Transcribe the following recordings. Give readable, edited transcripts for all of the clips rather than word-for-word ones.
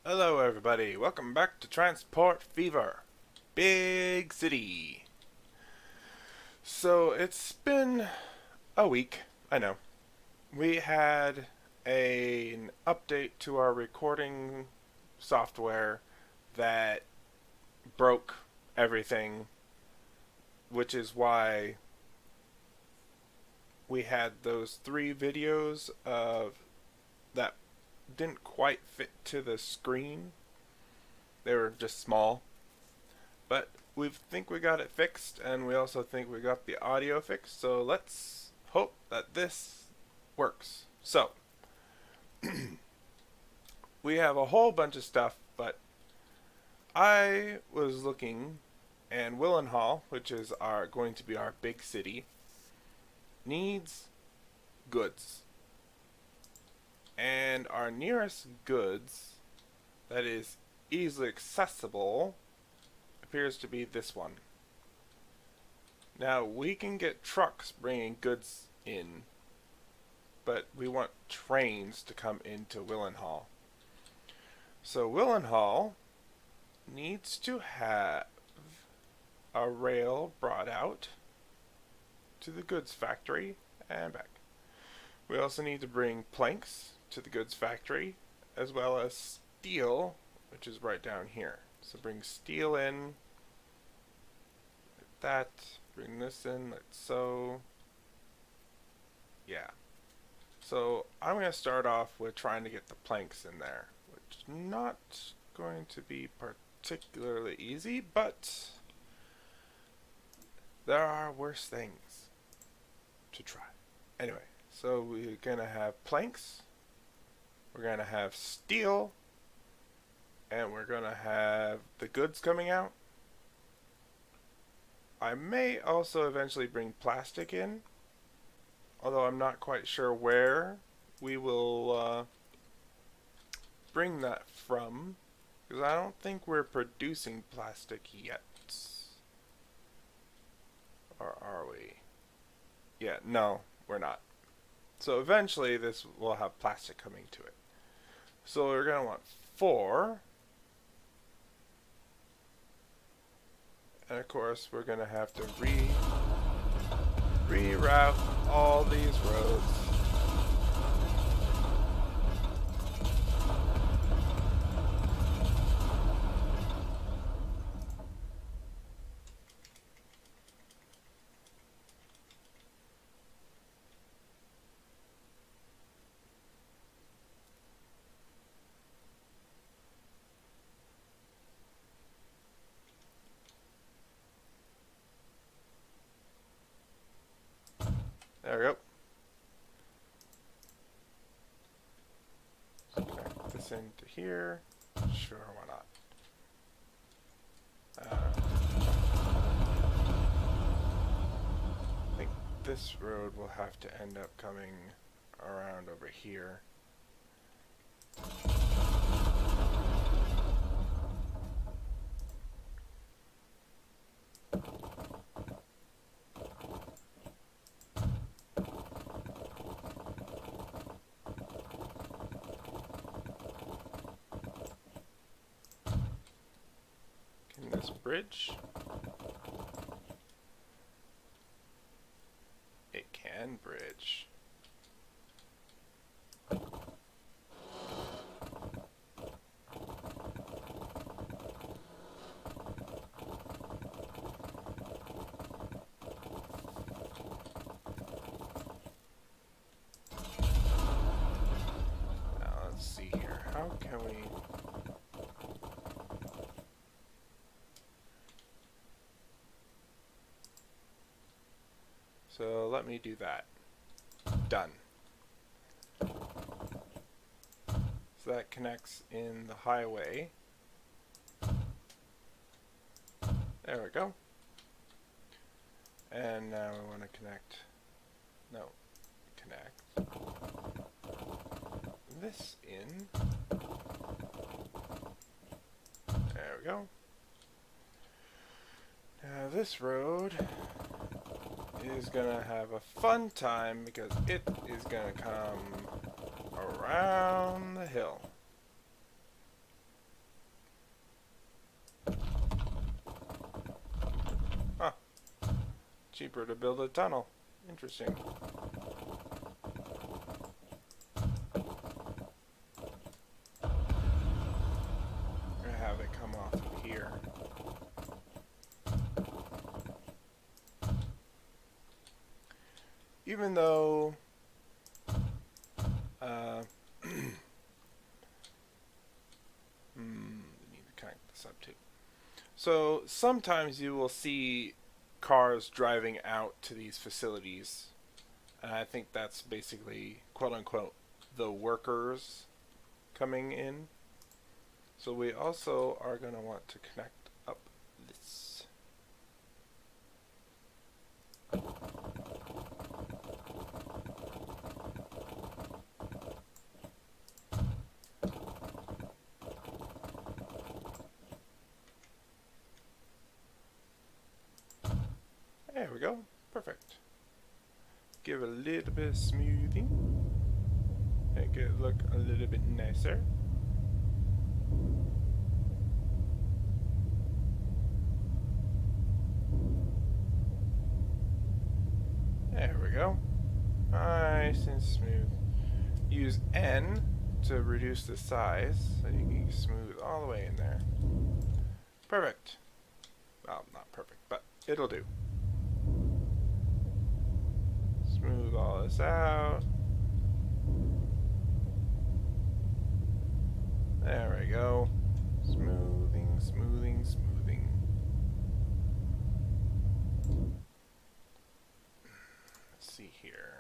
Hello everybody, welcome back to Transport Fever, Big City. So it's been a week, I know. We had an update to our recording software that broke everything, which is why we had those three videos of that didn't quite fit to the screen. They were just small. But we think we got it fixed, and we also think we got the audio fixed, so let's hope that this works. So, we have a whole bunch of stuff, but I was looking, and Willenhall, which is going to be our big city, needs goods. And our nearest goods that is easily accessible appears to be this one. Now, we can get trucks bringing goods in, but we want trains to come into Willenhall. So Willenhall needs to have a rail brought out to the goods factory and back. We also need to bring planks to the goods factory, as well as steel, which is right down here. So bring steel in, like that, bring this in like so. Yeah. So I'm going to start off with trying to get the planks in there, which is not going to be particularly easy, but there are worse things to try. Anyway, so we're going to have planks, we're going to have steel, and we're going to have the goods coming out. I may also eventually bring plastic in, although I'm not quite sure where we will bring that from, because I don't think we're producing plastic yet. Or are we? Yeah, no, we're not. So eventually this will have plastic coming to it. So we're going to want 4. And of course we're going to have to reroute all these roads. There we go. So connect this into here. Sure, why not? I think this road will have to end up coming around over here. Can this bridge? It can bridge. How can we... So let me do that. Done. So that connects in the highway. There we go. And now we want to connect... No. Connect this in. There we go. Now this road is gonna have a fun time because it is gonna come around the hill. Cheaper to build a tunnel. Interesting. Have it come off of here. Even though need to connect this up too. So sometimes you will see cars driving out to these facilities, and I think that's basically quote unquote the workers coming in. So we also are going to want to connect up this. There we go. Perfect. Give it a little bit of smoothing. Make it look a little bit nicer. There we go. Nice and smooth. Use N to reduce the size so you can smooth all the way in there. Perfect. Well, not perfect, but it'll do. Smooth all this out. There we go. Smoothing, smoothing, smoothing. Let's see here.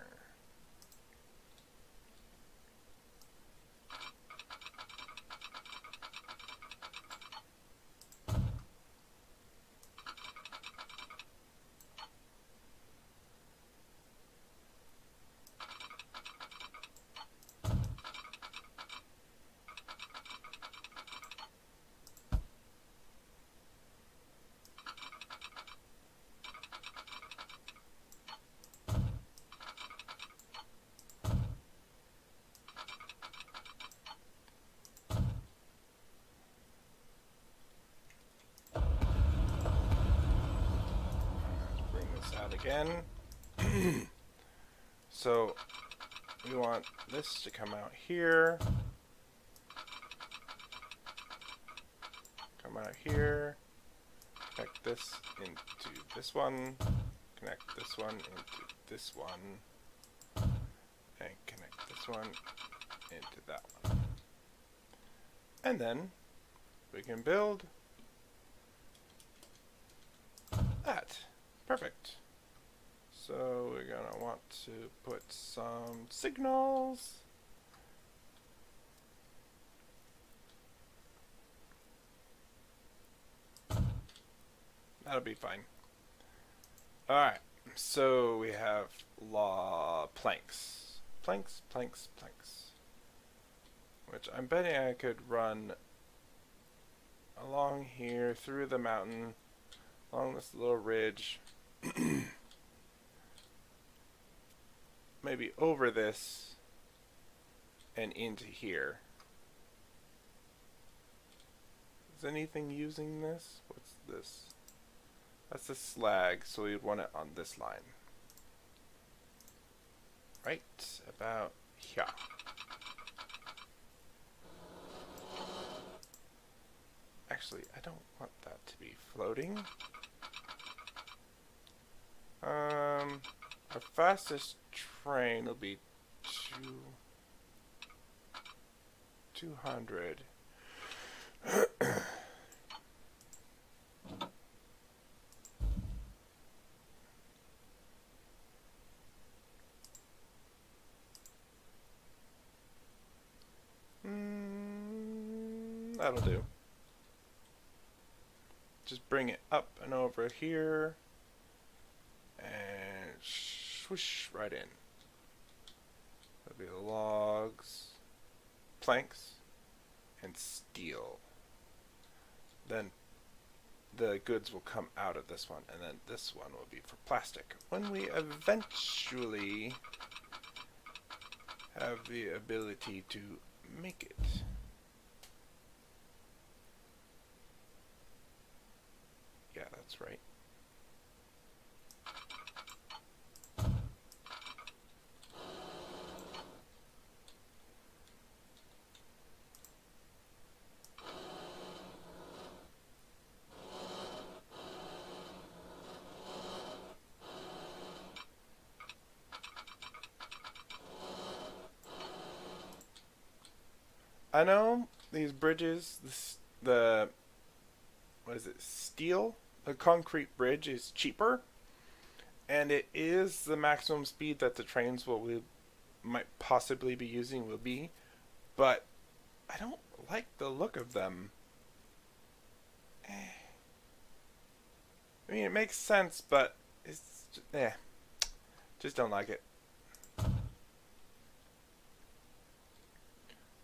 Again. So we want this to come out here, come out here, connect this into this one, connect this one into this one, and connect this one into that one. And then we can build that. Perfect. So we're gonna want to put some signals. That'll be fine. Alright, so we have planks. Planks, planks, planks. Which I'm betting I could run along here, through the mountain, along this little ridge. Maybe over this and into here. Is anything using this? What's this? That's a slag, so we'd want it on this line. Right about here. Actually, I don't want that to be floating. Our fastest train will be 200. That'll do. Just bring it up and over here and swoosh right in. That'll be the logs, planks, and steel. Then the goods will come out of this one, and then this one will be for plastic. When we eventually have the ability to make it. Yeah, that's right. I know these bridges, the what is it, steel? The concrete bridge is cheaper, and it is the maximum speed that the trains we might possibly be using will be, but I don't like the look of them. I mean, it makes sense, but it's just don't like it.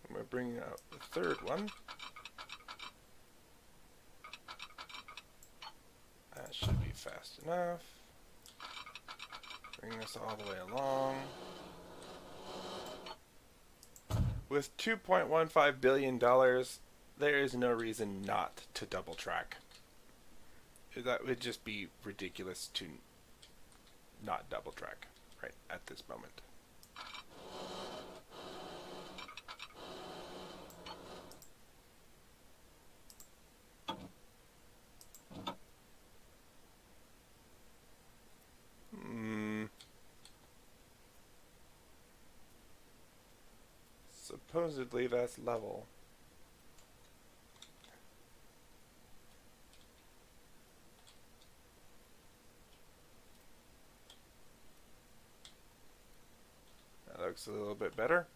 I'm gonna bring out the third one. That should be fast enough. Bring this all the way along. With $2.15 billion, there is no reason not to double track. That would just be ridiculous to not double track right at this moment. Supposedly that's level. That looks a little bit better.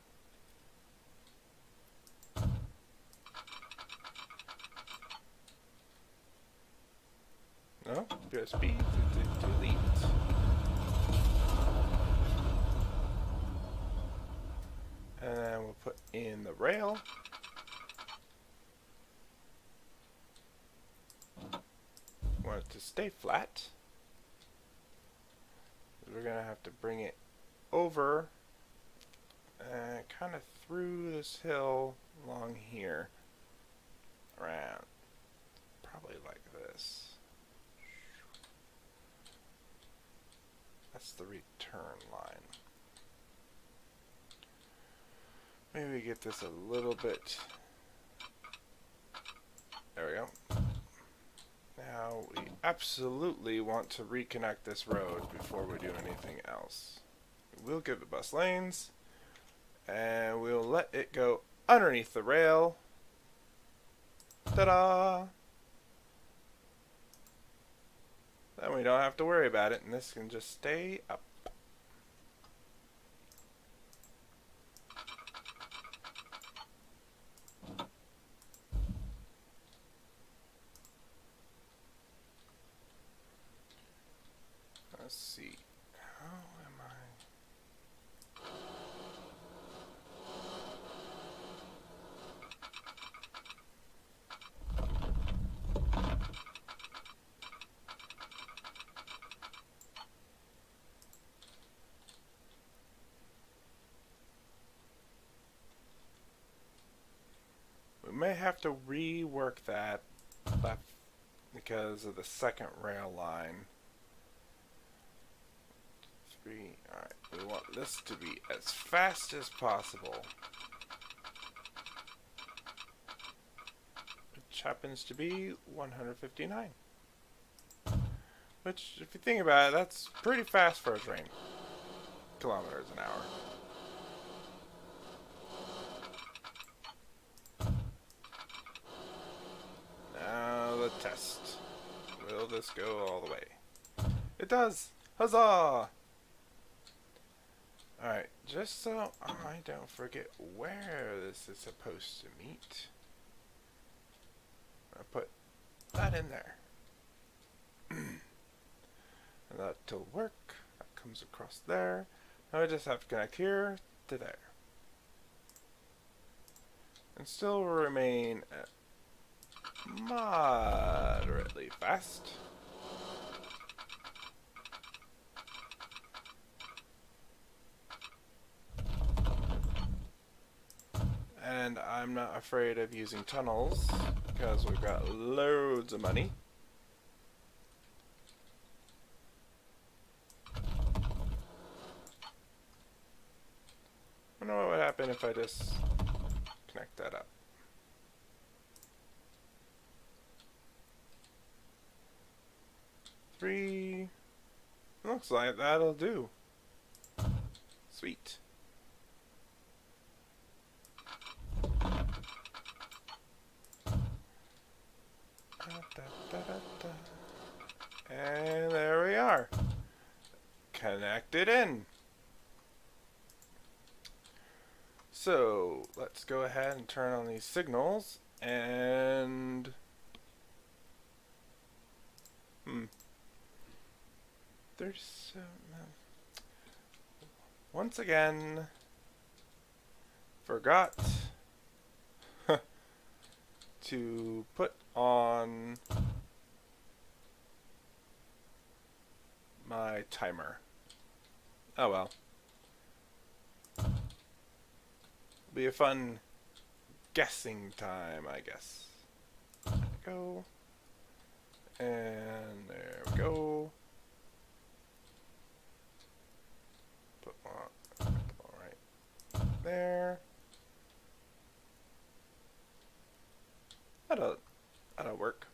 No? USB to delete. And then we'll put in the rail. Want it to stay flat. We're going to have to bring it over and kind of through this hill along here. Around. Probably like this. That's the return line. Maybe get this a little bit. There we go. Now we absolutely want to reconnect this road before we do anything else. We'll give it bus lanes, and we'll let it go underneath the rail. Ta-da! Then we don't have to worry about it, and this can just stay up. Let's see. How am I? We may have to rework that because of the second rail line. Alright, we want this to be as fast as possible. Which happens to be 159. Which, if you think about it, that's pretty fast for a train. Kilometers an hour. Now the test. Will this go all the way? It does! Huzzah! Alright, just so I don't forget where this is supposed to meet, I'll put that in there. And that'll work. That comes across there. Now I just have to connect here to there. And still remain at moderately fast. And I'm not afraid of using tunnels because we've got loads of money. I wonder what would happen if I just connect that up. Three. Looks like that'll do. Sweet. connected in. So let's go ahead and turn on these signals and there's once again forgot to put on my timer. Oh well. Be a fun guessing time, I guess. There we go. And there we go. Put one right there. That'll work.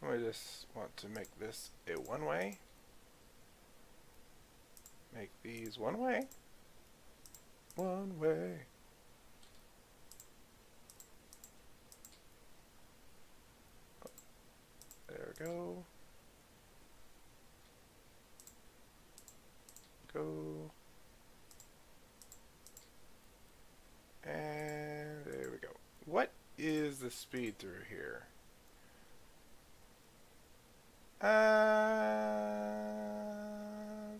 We just want to make this a one-way. Make these one way. One way. There we go. Go. And there we go. What is the speed through here?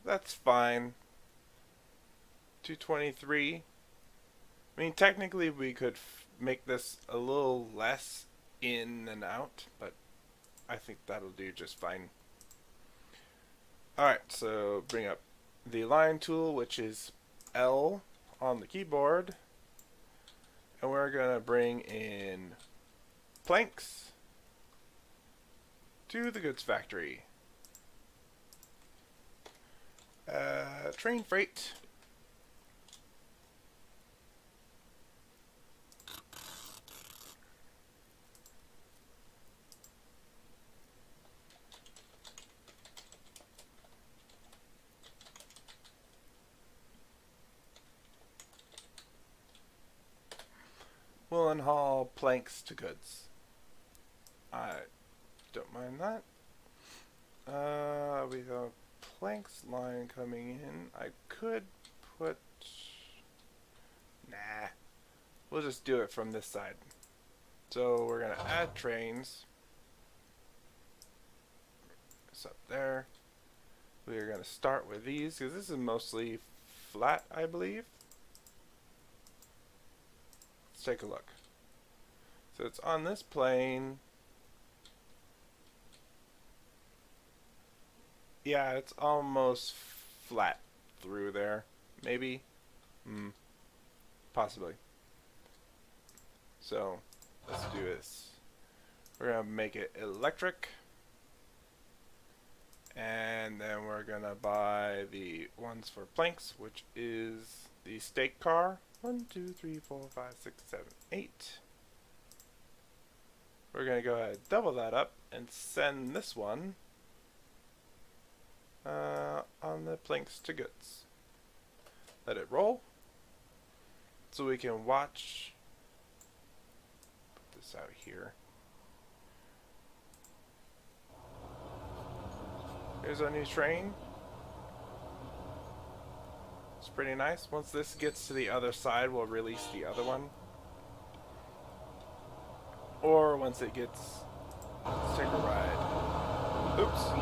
That's fine. 223. I mean, technically we could make this a little less in and out, but I think that'll do just fine. Alright, so bring up the line tool, which is L on the keyboard, and we're gonna bring in planks to the goods factory. Train freight. Willenhall planks to goods. I don't mind that. We have a planks line coming in. I could put... Nah. We'll just do it from this side. So we're going to add trains. It's up there. We are going to start with these because this is mostly flat, I believe. Let's take a look. So it's on this plane. Yeah, it's almost flat through there. Maybe. Possibly. So, let's do this. We're going to make it electric. And then we're going to buy the ones for planks, which is the stake car. 1, 2, 3, 4, 5, 6, 7, 8. We're going to go ahead and double that up and send this one on the planks to goods. Let it roll so we can watch. Put this out here. Here's our new train. It's pretty nice. Once this gets to the other side, we'll release the other one. Or once it gets... Let's take a ride. Oops.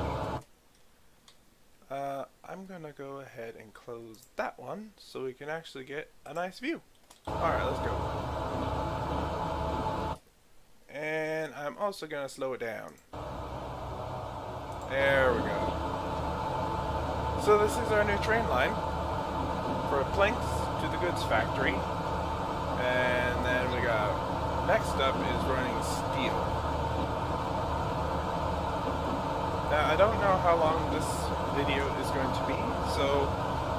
I'm gonna go ahead and close that one so we can actually get a nice view. Alright, let's go. And I'm also gonna slow it down. There we go. So this is our new train line for planks to the goods factory. And then we got, next up is running steel. Now I don't know how long this video is going to be, so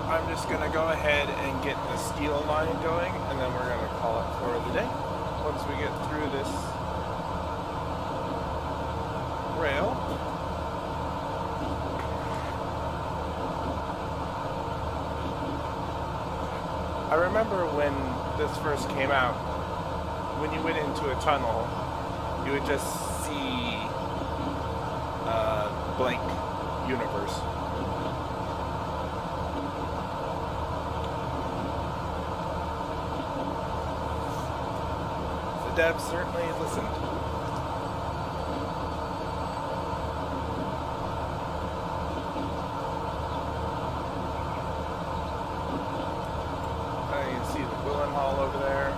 I'm just going to go ahead and get the steel line going, and then we're going to call it for the day. Once we get through this rail. I remember when this first came out, when you went into a tunnel, you would just see blank universe. The devs certainly listened. You can see the Willenhall over there.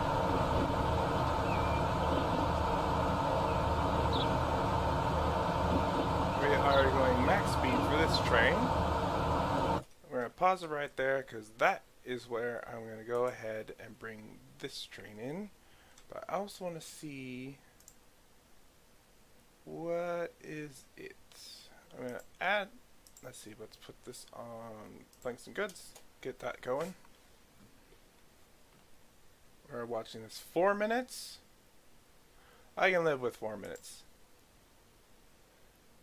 We are going max speed for this train. We're going to pause it right there because that is where I'm going to go ahead and bring this train in. But I also want to see what is it. I'm going to add, let's see, let's put this on Planks and Goods, get that going. We're watching this 4 minutes. I can live with 4 minutes.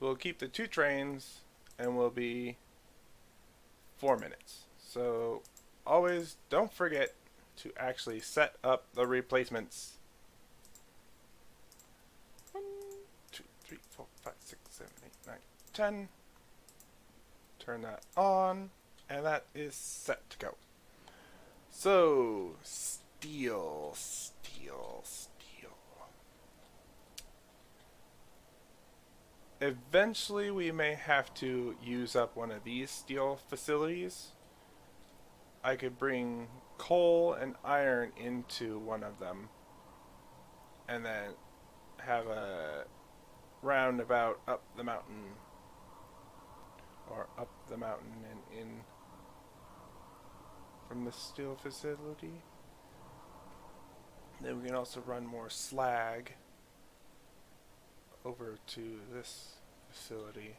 We'll keep the 2 trains and we'll be 4 minutes. So always don't forget to actually set up the replacements. 1, 2, 3, 4, 5, 6, 7, 8, 9, 10. Turn that on, and that is set to go. So steel. Eventually we may have to use up one of these steel facilities. I could bring coal and iron into one of them and then have a roundabout up the mountain, or up the mountain and in from the steel facility. Then we can also run more slag over to this facility.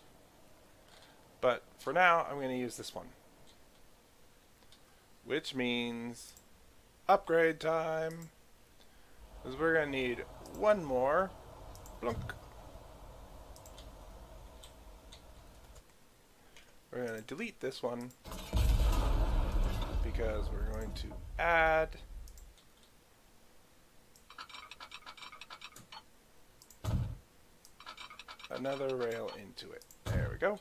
But for now, I'm going to use this one. Which means upgrade time. Because we're going to need one more. Blunk. We're going to delete this one because we're going to add another rail into it. There we go.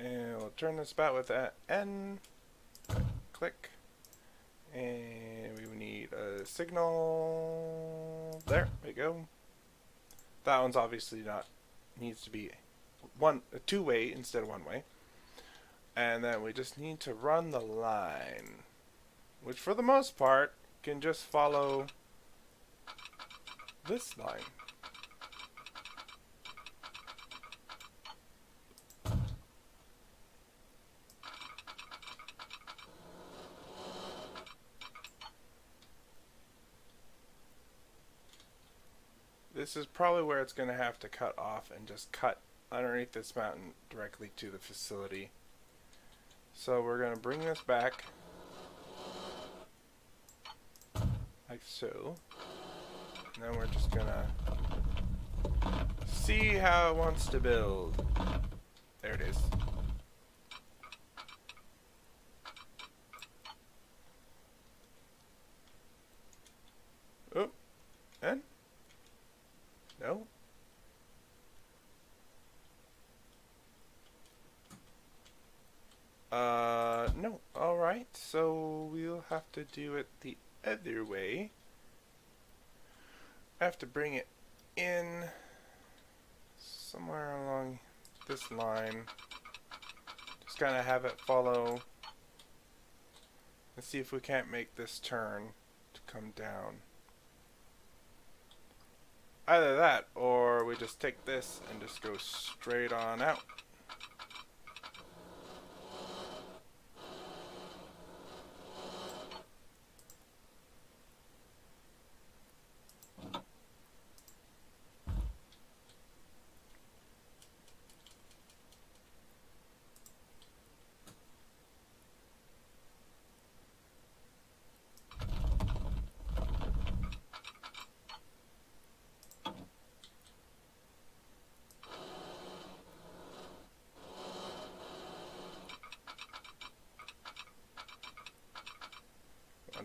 And we'll turn this about with that N. Click. And we need a signal. There we go. That one's obviously not, needs to be a two-way instead of one-way. And then we just need to run the line, which for the most part can just follow this line. This is probably where it's going to have to cut off and just cut underneath this mountain directly to the facility. So we're going to bring this back like so. And then we're just going to see how it wants to build. There it is. Oh, and no. No. Alright, so we'll have to do it the other way. I have to bring it in somewhere along this line. Just kind of have it follow. Let's see if we can't make this turn to come down. Either that, or we just take this and just go straight on out.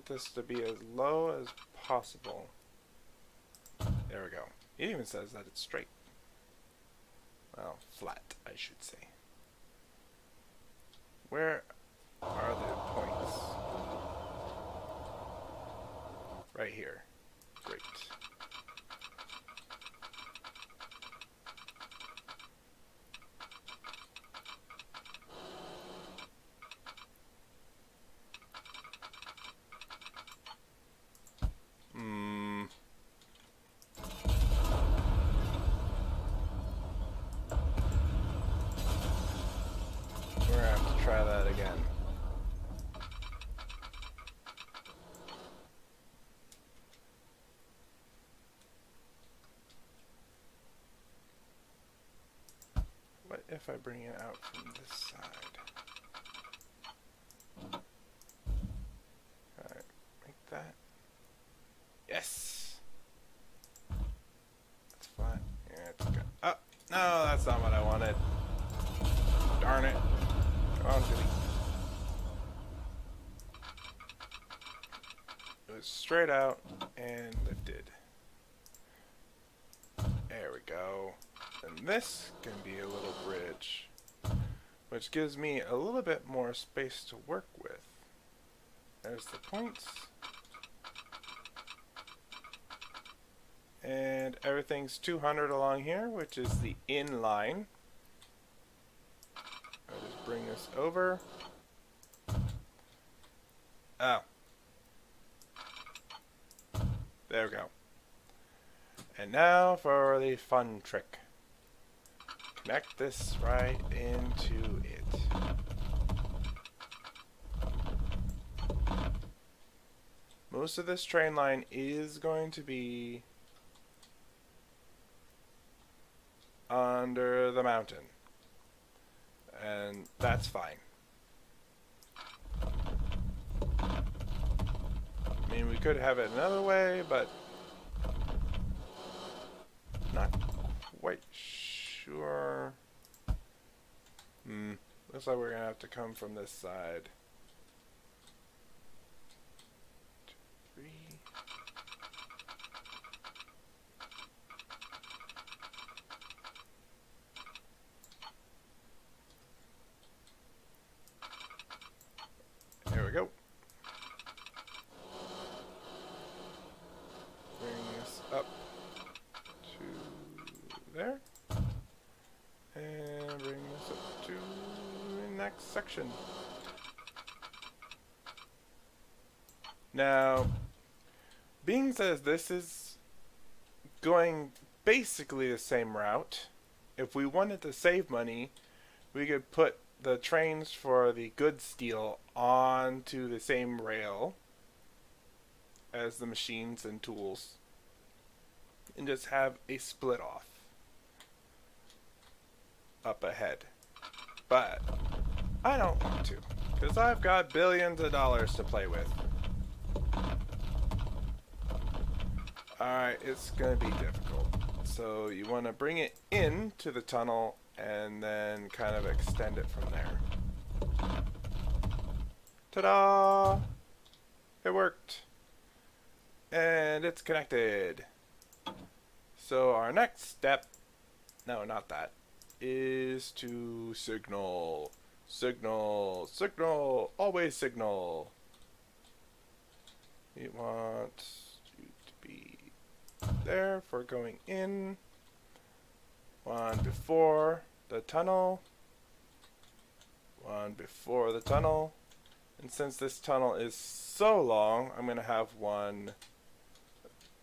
This to be as low as possible. There we go. It even says that it's straight. Well, flat, I should say. Where are the points? Right here. Great. We're gonna have to try that again. What if I bring it out from this side? Alright, make that. Yes! That's fine. Yeah, it's good. Oh, no, that's not what I wanted. Darn it. Come on, Billy. It was straight out and lifted. There we go. And this can be a little bridge, which gives me a little bit more space to work with. There's the points. And everything's 200 along here, which is the in line. I'll just bring this over. Oh. There we go. And now for the fun trick. Connect this right into it. Most of this train line is going to be under the mountain. And that's fine. I mean, we could have it another way, but not quite sure. Looks like we're gonna have to come from this side. 2, 3. There we go. Bring this up to there. And bring this up to the next section. Now, being as this is going basically the same route, if we wanted to save money, we could put the trains for the goods steel onto the same rail as the machines and tools and just have a split off up ahead. But I don't want to, because I've got billions of dollars to play with. Alright, it's going to be difficult. So you want to bring it into the tunnel and then kind of extend it from there. Ta-da! It worked! And it's connected. So our next step, no, not that, is to signal. Signal, signal, always signal. We want you to be there for going in. One before the tunnel. One before the tunnel. And since this tunnel is so long, I'm going to have one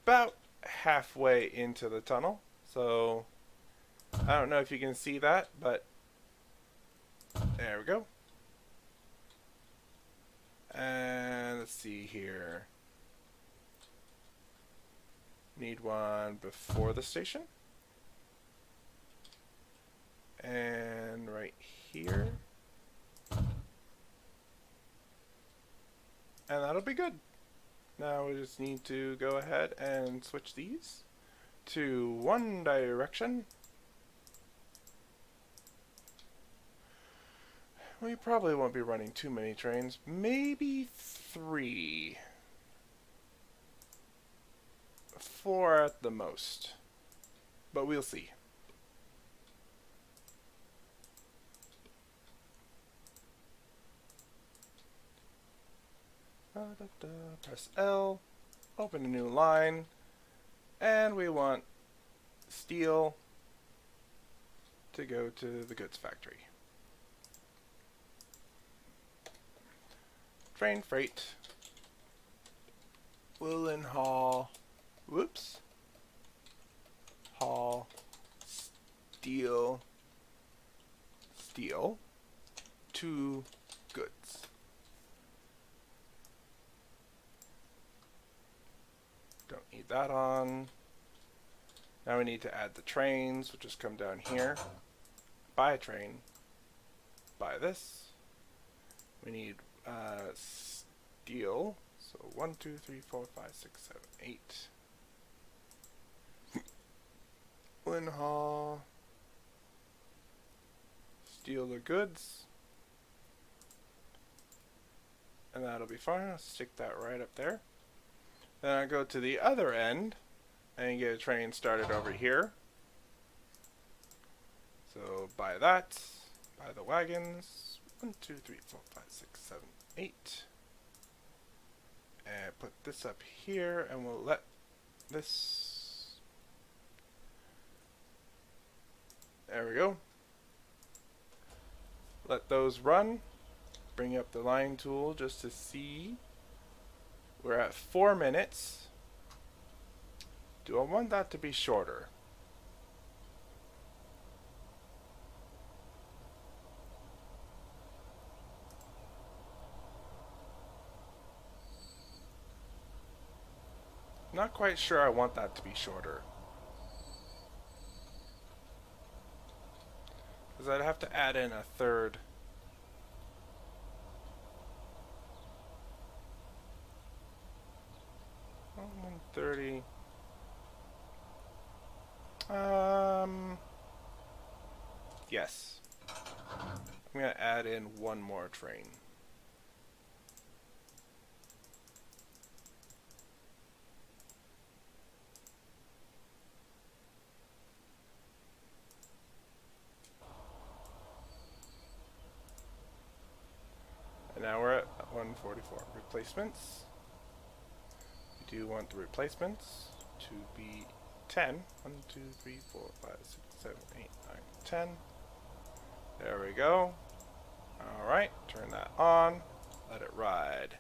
about halfway into the tunnel. So I don't know if you can see that, but there we go. And let's see here. Need one before the station. And right here. And that'll be good. Now we just need to go ahead and switch these to one direction. We probably won't be running too many trains. Maybe 3. 4 at the most. But we'll see. Press L, open a new line, and we want steel to go to the goods factory. Train freight, Willenhall, whoops, haul, steel, to goods. Don't need that on. Now we need to add the trains, which just come down here. Buy a train. Buy this. We need steel. So 1, 2, 3, 4, 5, 6, 7, 8. Willenhall. Steal the goods. And that'll be fine. I'll stick that right up there. Then I go to the other end and get a train started over here. So buy that. Buy the wagons. 1, 2, 3, 4, 5, 6, 7, 8. And put this up here, and we'll let this. There we go. Let those run. Bring up the line tool just to see. We're at 4 minutes. Do I want that to be shorter? Not quite sure I want that to be shorter. Because I'd have to add in a third. 130. Yes. I'm gonna add in one more train. And now we're at 144. Replacements. We do want the replacements to be 10. 1, 2, 3, 4, 5, 6, 7, 8, 9, 10. There we go. Alright, turn that on. Let it ride.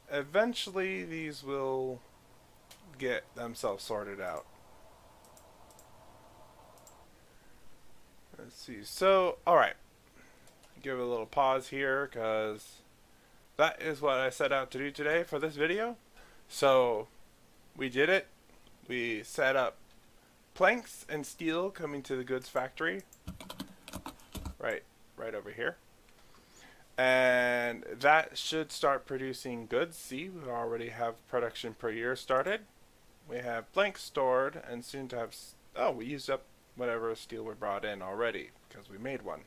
Eventually these will get themselves sorted out. Let's see. So, alright. Give it a little pause here because that is what I set out to do today for this video. So we did it. We set up planks and steel coming to the goods factory right over here, and that should start producing goods. See, we already have production per year started. We have planks stored and soon to have we used up whatever steel we brought in already because we made one.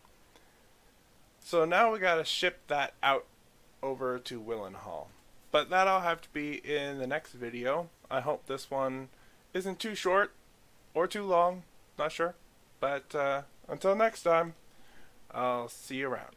So now we gotta ship that out over to Willenhall. But that'll have to be in the next video. I hope this one isn't too short or too long. Not sure. But until next time, I'll see you around.